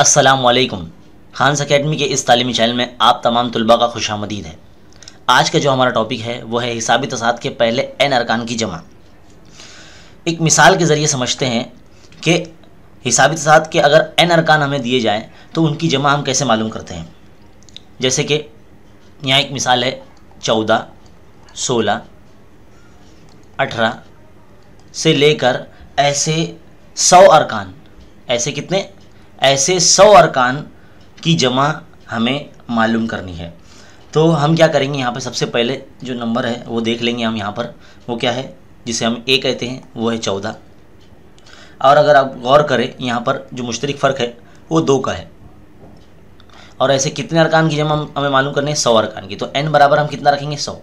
अस्सलामुअलैकुम। खान्स अकेडमी के इस तालीमी चैनल में आप तमाम तुलबा का खुशामदीद है। आज का जो हमारा टॉपिक है वो है हिसाबी तसाद के पहले एन अरकान की जमा। एक मिसाल के ज़रिए समझते हैं कि हिसाबी तसाद के अगर एन अरकान हमें दिए जाएं तो उनकी जमा हम कैसे मालूम करते हैं। जैसे कि यहाँ एक मिसाल है 14, 16, 18 से लेकर ऐसे 100 अरकान, ऐसे कितने, ऐसे 100 अरकान की जमा हमें मालूम करनी है। तो हम क्या करेंगे, यहाँ पर सबसे पहले जो नंबर है वो देख लेंगे हम। यहाँ पर वो क्या है जिसे हम ए कहते हैं, वो है 14। और अगर आप गौर करें यहाँ पर जो मुश्तरक फ़र्क है वो 2 का है। और ऐसे कितने अरकान की जमा हमें मालूम करने हैं, 100 अरकान की। तो एन बराबर हम कितना रखेंगे, 100।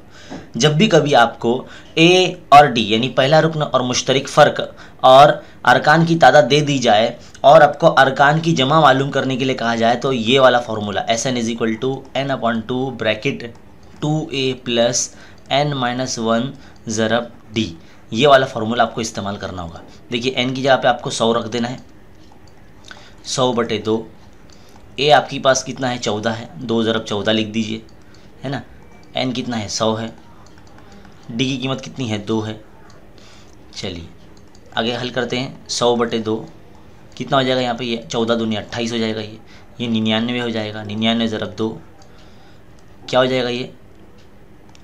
जब भी कभी आपको ए और डी यानी पहला रुकन और मुश्तरक फ़र्क और अरकान की तादाद दे दी जाए और आपको अरकान की जमा मालूम करने के लिए कहा जाए तो ये वाला formula SN = n/2 bracket 2a + n-1 ज़रब d, ये वाला फार्मूला आपको इस्तेमाल करना होगा। देखिए n की जगह पे आपको 100 रख देना है, 100/2। ए आपके पास कितना है, 14 है, 2 ज़रब 14 लिख दीजिए, है ना। n कितना है, 100 है। d की कीमत कितनी है, 2 है। चलिए आगे हल करते हैं। 100/2 कितना हो जाएगा, यहाँ पे ये 14 दूनी 28 हो जाएगा। ये 99 हो जाएगा। 99 ज़रब 2 क्या हो जाएगा, ये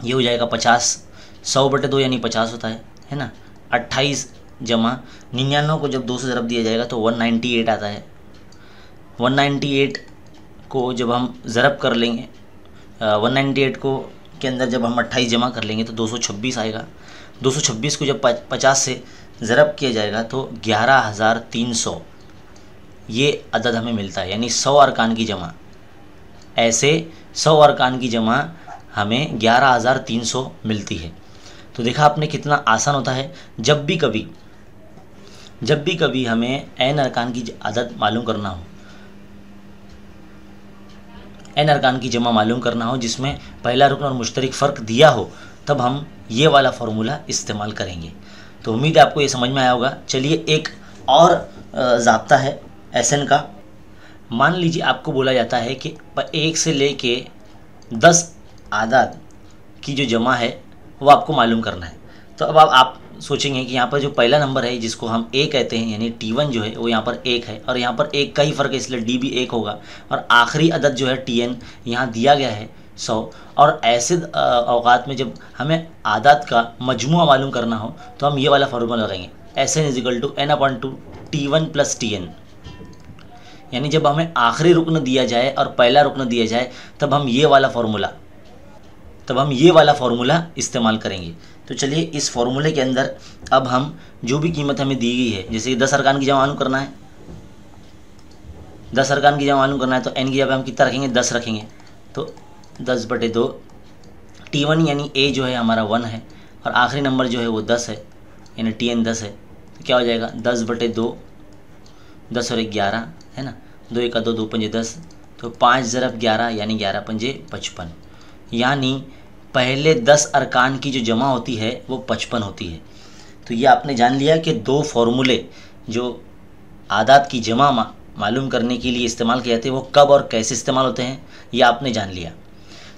हो जाएगा 50। 100/2 यानी 50 होता है ना। 28 जमा 99 को जब 2 से ज़रब दिया जाएगा तो 198 आता है। 198 को जब हम ज़रब कर लेंगे, 198 को के अंदर जब हम 28 जमा कर लेंगे तो 226 आएगा। 226 को जब 50 से ज़रब किया जाएगा तो 11,300 ये अदद हमें मिलता है। यानी 100 अरकान की जमा, ऐसे 100 अरकान की जमा हमें 11,300 मिलती है। तो देखा आपने कितना आसान होता है। जब भी कभी हमें एन अरकान की अदद मालूम करना हो, एन अरकान की जमा मालूम करना हो जिसमें पहला रुकन और मुश्तरक फ़र्क दिया हो, तब हम ये वाला फार्मूला इस्तेमाल करेंगे। तो उम्मीद है आपको ये समझ में आया होगा। चलिए एक और ज़ाब्ता है SN का। मान लीजिए आपको बोला जाता है कि 1 से लेके 10 आदाद की जो जमा है वो आपको मालूम करना है। तो अब आप सोचेंगे कि यहाँ पर जो पहला नंबर है जिसको हम A कहते हैं यानी T1 जो है वो यहाँ पर 1 है और यहाँ पर 1 का ही फ़र्क है इसलिए D भी 1 होगा। और आखिरी अदद जो है TN यहाँ दिया गया है 100। और ऐसे औकात में जब हमें आदाद का मजमुआ मालूम करना हो तो हम ये वाला फार्मूला लगाएंगे, SN = n/2 T1 + TN। यानी जब हमें आखिरी रुकन दिया जाए और पहला रुकन दिया जाए तब हम ये वाला फार्मूला इस्तेमाल करेंगे। तो चलिए इस फार्मूले के अंदर अब हम जो भी कीमत हमें दी गई है, जैसे 10 अरकान की जमा मालूम करना है, 10 अरकान की जमा मालूम करना है तो n की जगह हम कितना रखेंगे, 10 रखेंगे। तो 10/2 T1 यानी A जो है हमारा 1 है और आखिरी नंबर जो है वो 10 है यानी TN 10 है। तो क्या हो जाएगा, 10/2, 10 और 11 है ना, 2 × 2 2 × 10, तो 5 ज़रब 11 यानी 11 × 5 = 55। यानी पहले 10 अरकान की जो जमा होती है वो 55 होती है। तो ये आपने जान लिया कि 2 फार्मूले जो आदाद की जमा मालूम करने के लिए इस्तेमाल किए जाते हैं वो कब और कैसे इस्तेमाल होते हैं, ये आपने जान लिया।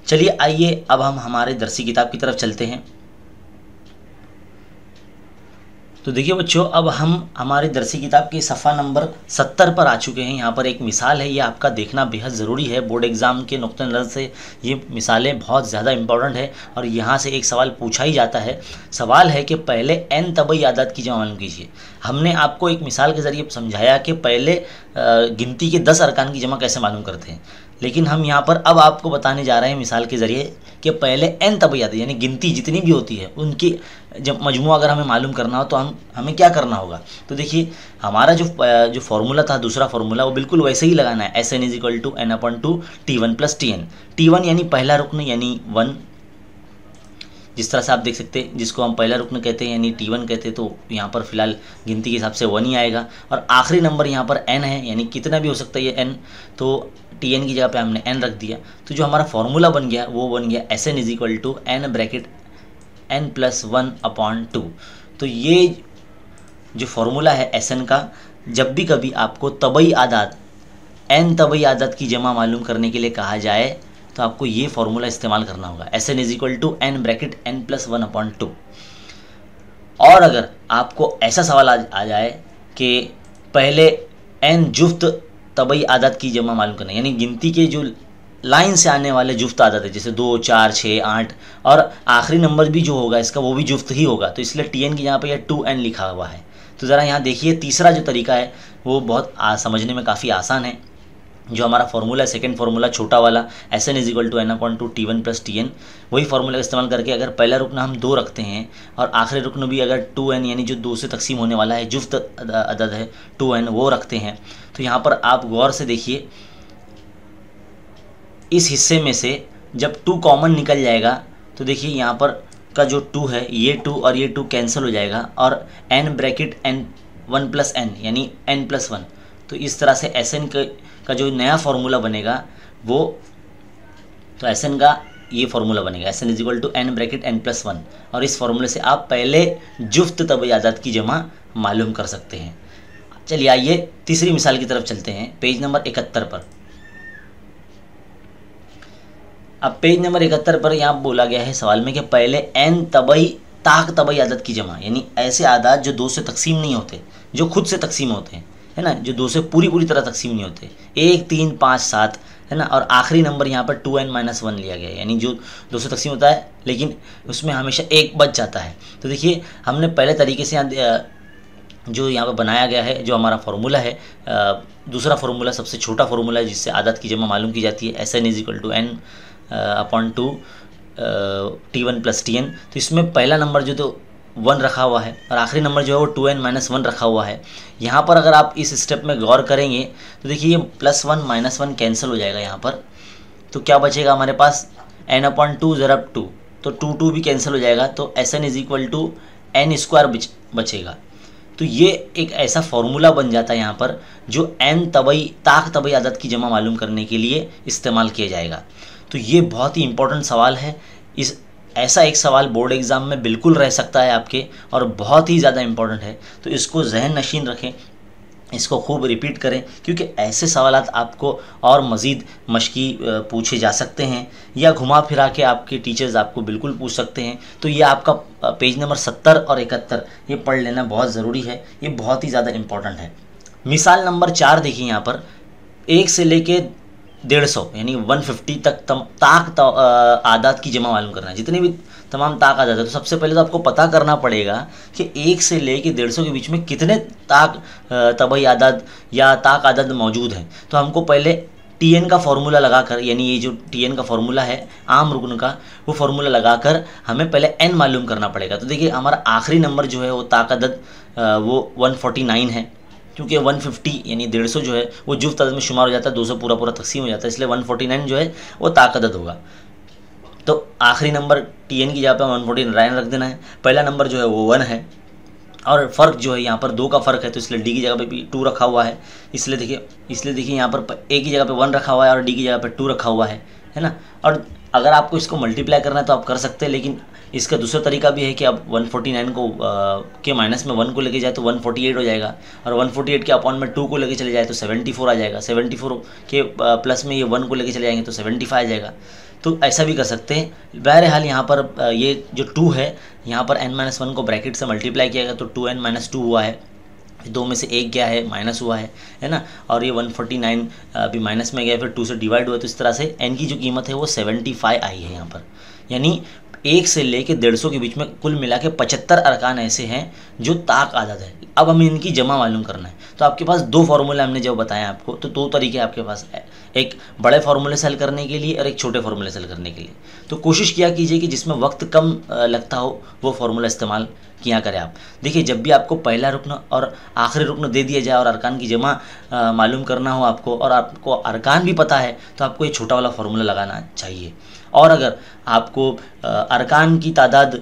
चलिए आइए अब हम हमारे दरसी किताब की तरफ चलते हैं। तो देखिए बच्चों, अब हम हमारे दरसी किताब के सफ़ा नंबर 70 पर आ चुके हैं। यहाँ पर एक मिसाल है, ये आपका देखना बेहद ज़रूरी है। बोर्ड एग्ज़ाम के नुक्ते नज़र से ये मिसालें बहुत ज़्यादा इंपॉर्टेंट है और यहाँ से एक सवाल पूछा ही जाता है। सवाल है कि पहले n तबई आदाद की जमा मालूम कीजिए। हमने आपको एक मिसाल के ज़रिए समझाया कि पहले गिनती के 10 अरकान की जमा कैसे मालूम करते हैं, लेकिन हम यहाँ पर अब आपको बताने जा रहे हैं मिसाल के ज़रिए कि पहले n तबई आदाद यानी गिनती जितनी भी होती है उनकी जब मजमुआ अगर हमें मालूम करना हो तो हमें क्या करना होगा। तो देखिए हमारा जो फार्मूला था, दूसरा फार्मूला, वो बिल्कुल वैसे ही लगाना है। SN = n/2 T1 + TN। T1 यानी पहला रुकन यानी 1, जिस तरह से आप देख सकते हैं, जिसको हम पहला रुकन कहते हैं यानी T1 कहते हैं, तो यहाँ पर फ़िलहाल गिनती के हिसाब से 1 ही आएगा। और आखिरी नंबर यहाँ पर n है यानी कितना भी हो सकता है ये n, तो TN की जगह पे हमने n रख दिया। तो जो हमारा फार्मूला बन गया वो बन गया SN = n ब्रैकेट n+1/2। तो ये जो फार्मूला है SN का, जब भी कभी आपको तबई आदाद n तबई आदत की जमा मालूम करने के लिए कहा जाए तो आपको ये फॉर्मूला इस्तेमाल करना होगा, Sn is equal to n bracket n+1/2। और अगर आपको ऐसा सवाल आ जाए कि पहले n जुफ्त तबई आदत की जमा मालूम करना, यानी गिनती के जो लाइन से आने वाले जुफ्त आदत है, जैसे 2, 4, 6, 8 और आखिरी नंबर भी जो होगा इसका वो भी जुफ्त ही होगा, तो इसलिए Tn की यहाँ पे यह 2n लिखा हुआ है। तो ज़रा यहाँ देखिए तीसरा जो तरीका है वो बहुत समझने में काफ़ी आसान है। जो हमारा फॉर्मूला है, सेकंड फार्मूला छोटा वाला Sn is equal to n/2 T1 + Tn, वही फार्मूला का इस्तेमाल करके अगर पहला रुकन हम 2 रखते हैं और आखिरी रुकन भी अगर 2n यानी जो 2 से तकसीम होने वाला है जुफ्त अदद है 2n वो रखते हैं, तो यहाँ पर आप गौर से देखिए इस हिस्से में से जब 2 कॉमन निकल जाएगा तो देखिए यहाँ पर का जो 2 है ये 2 और ये 2 कैंसिल हो जाएगा और n ब्रैकेट n1 + n यानी n+1, तो इस तरह से Sn का जो नया फार्मूला बनेगा वो, तो Sn का ये फार्मूला बनेगा Sn is equal to n bracket n+1, और इस फार्मूले से आप पहले जुफ्त तबई आदत की जमा मालूम कर सकते हैं। चलिए आइए तीसरी मिसाल की तरफ चलते हैं, पेज नंबर 71 पर। अब पेज नंबर 71 पर यहाँ बोला गया है सवाल में कि पहले n तबई आदत की जमा, यानी ऐसे आदात जो 2 से तकसीम नहीं होते, जो खुद से तकसीम होते हैं, है ना, जो 2 से पूरी तरह तकसीम नहीं होते, 1, 3, 5, 7, है ना, और आखिरी नंबर यहाँ पर 2n-1 लिया गया है, यानी जो 2 से तकसीम होता है लेकिन उसमें हमेशा 1 बच जाता है। तो देखिए हमने पहले तरीके से यहाँ जो यहाँ पर बनाया गया है, जो हमारा फार्मूला है, दूसरा फार्मूला सबसे छोटा फार्मूला है जिससे आदत की जमा मालूम की जाती है, Sn is equal to n/2 T1 + Tn। तो इसमें पहला नंबर जो तो 1 रखा हुआ है और आखिरी नंबर जो है वो 2n-1 रखा हुआ है। यहाँ पर अगर आप इस स्टेप में गौर करेंगे तो देखिए ये +1 -1 कैंसिल हो जाएगा यहाँ पर, तो क्या बचेगा हमारे पास n/2 ज़रब 2, तो 2 भी कैंसिल हो जाएगा, तो Sn is equal to n² बचेगा। तो ये एक ऐसा फार्मूला बन जाता है यहाँ पर जो n तबई आदत की जमा मालूम करने के लिए इस्तेमाल किया जाएगा। तो ये बहुत ही इंपॉर्टेंट सवाल है, ऐसा एक सवाल बोर्ड एग्ज़ाम में बिल्कुल रह सकता है आपके और बहुत ही ज़्यादा इंपॉर्टेंट है, तो इसको जहन नशीन रखें, इसको खूब रिपीट करें, क्योंकि ऐसे सवालात आपको और मज़ीद मशकी पूछे जा सकते हैं या घुमा फिरा के आपके टीचर्स आपको बिल्कुल पूछ सकते हैं। तो ये आपका पेज नंबर 70 और 71 ये पढ़ लेना बहुत ज़रूरी है, ये बहुत ही ज़्यादा इम्पॉर्टेंट है। मिसाल नंबर 4 देखिए, यहाँ पर 1 से लेके 150 यानी 150 तक आदात की जमा मालूम करना है, जितने भी तमाम ताक आदात है। तो सबसे पहले तो आपको पता करना पड़ेगा कि 1 से लेके 150 के बीच में कितने तबई आदात या ताक आदात मौजूद हैं। तो हमको पहले Tn का फार्मूला लगाकर, यानी ये जो Tn का फार्मूला है आम रुकन का, वो फार्मूला लगाकर हमें पहले n मालूम करना पड़ेगा। तो देखिए हमारा आखिरी नंबर जो है वो ताक आदत वो 149 है, क्योंकि 150 यानी 150 जो है वो जुफ्त अदद में शुमार हो जाता है, 2 से पूरा तकसीम हो जाता है, इसलिए 149 जो है वो ताक अदद होगा। तो आखिरी नंबर Tn की जगह पे 149 रख देना है। पहला नंबर जो है वो 1 है और फ़र्क जो है यहाँ पर 2 का फ़र्क है, तो इसलिए D की जगह पे भी 2 रखा हुआ है। इसलिए देखिए यहाँ पर A की जगह पे 1 रखा हुआ है और D की जगह पे 2 रखा हुआ है ना। और अगर आपको इसको मल्टीप्लाई करना है तो आप कर सकते हैं, लेकिन इसका दूसरा तरीका भी है कि आप 149 को के माइनस में 1 को लेके जाए तो 148 हो जाएगा, और 148 के अपॉन में 2 को लेके चले जाए तो 74 आ जाएगा, 74 के प्लस में ये 1 को लेके चले जाएंगे तो 75 आ जाएगा। तो ऐसा भी कर सकते हैं। बहरहाल यहाँ पर ये जो 2 है यहाँ पर n-1 को ब्रैकेट से मल्टीप्लाई किया गया तो 2n-2 हुआ है, 2 में से 1 गया है माइनस हुआ है ना, और ये 149 अभी माइनस में गया, फिर 2 से डिवाइड हुआ, तो इस तरह से n की जो कीमत है वो 75 आई है यहाँ पर। यानी 1 से लेके 150 के बीच में कुल मिला के 75 अरकान ऐसे हैं जो ताक आदत है। अब हमें इनकी जमा मालूम करना है, तो आपके पास 2 फार्मूले हमने जब बताया आपको, तो 2 तरीके आपके पास है, एक बड़े फार्मूले से हल करने के लिए और एक छोटे फार्मूले से हल करने के लिए। तो कोशिश किया कीजिए कि जिसमें वक्त कम लगता हो वो फार्मूला इस्तेमाल किया करें आप। देखिए जब भी आपको पहला रुकन और आखिरी रुकन दे दिया जाए और अरकान की जमा मालूम करना हो आपको, और आपको अरकान भी पता है, तो आपको ये छोटा वाला फार्मूला लगाना चाहिए। और अगर आपको अरकान की तादाद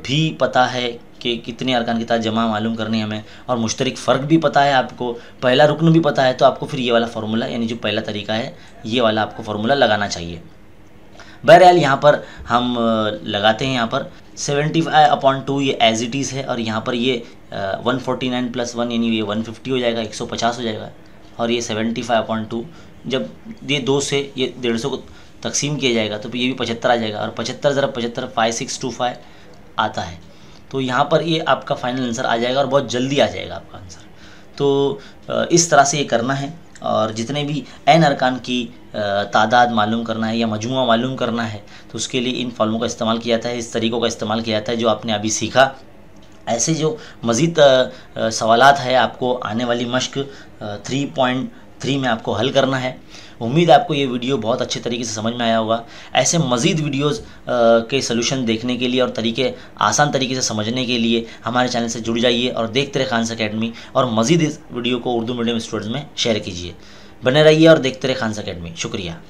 भी पता है कि कितने अरकान की तादाद जमा मालूम करनी है हमें, और मुश्तरक फ़र्क भी पता है, आपको पहला रुकन भी पता है, तो आपको फिर ये वाला फार्मूला, यानी जो पहला तरीका है ये वाला आपको फार्मूला लगाना चाहिए। बहरहाल यहाँ पर हम लगाते हैं, यहाँ पर 75/2 ये एज इट इज़ है, और यहाँ पर ये 149 + 1 यानी ये 150 हो जाएगा, 150 हो जाएगा, और ये 75/2, जब ये 2 से ये 150 को तकसीम किया जाएगा तो ये भी 75 आ जाएगा, और 75 ज़रा 75 5625 आता है। तो यहाँ पर ये आपका फाइनल आंसर आ जाएगा और बहुत जल्दी आ जाएगा आपका आंसर। तो इस तरह से ये करना है, और जितने भी एन अरकान की तादाद मालूम करना है या मजमुआ मालूम करना है तो उसके लिए इन फॉर्मूलों का इस्तेमाल किया जाता है, इस तरीक़ों का इस्तेमाल किया जाता है जो आपने अभी सीखा। ऐसे जो मज़ीद सवालात है आपको आने वाली मश्क 3.3 में आपको हल करना है। उम्मीद है आपको ये वीडियो बहुत अच्छे तरीके से समझ में आया होगा। ऐसे मज़ीद वीडियोज़ के सलूशन देखने के लिए और तरीके आसान तरीके से समझने के लिए हमारे चैनल से जुड़ जाइए और देखते रहे खान्स अकेडमी, और मज़ीद इस वीडियो को उर्दू मीडियम स्टूडेंट्स में शेयर कीजिए। बने रहिए और देखते रहे खान्स अकेडमी। शुक्रिया।